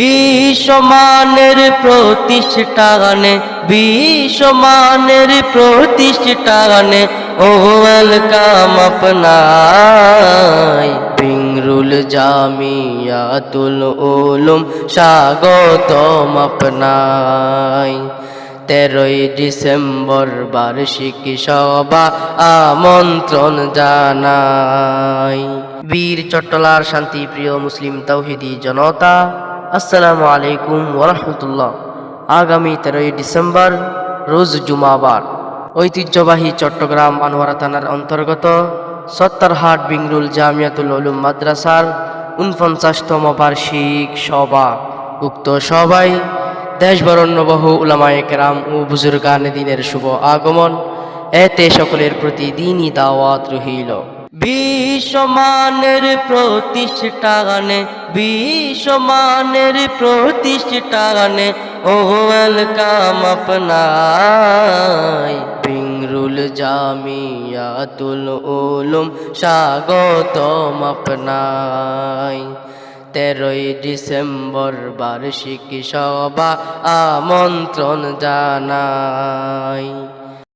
বিশ্বমানের প্রতিষ্ঠানে ও ওয়েলকাম আপনায়। বিংরুল জামিয়াতুল উলুম স্বাগতম আপনায়। 13ই ডিসেম্বর বার্ষিকী সভা আমন্ত্রণ জানাই। বীর চট্টলার শান্তিপ্রিয় মুসলিম তাওহীদি জনতা, আসসালামু আলাইকুম ওয়া রাহমাতুল্লাহ। আগামী 13ই ডিসেম্বর রোজ জুমাবার ঐতিহ্যবাহী চট্টগ্রাম আনোয়ারা থানার অন্তর্গত সত্তরহাট বিংরুল জামিয়াতুল উলুম মাদ্রাসার ৪৯তম বার্ষিক সভা। উক্ত সভায় দেশবরণ্যবহু উলামায়ে কেরাম ও বুজুর্গানে দ্বীনের শুভ আগমন, এতে সকলের প্রতি দ্বীনী দাওয়াত রহিল। বিশ্বমানের প্রতিষ্ঠানে ও ওয়েলকাম আপনায়। বিংরুল জামিয়াতুল উলুম স্বাগতম আপনায়। 13ই ডিসেম্বর বার্ষিকী সভা আমন্ত্রণ জানাই।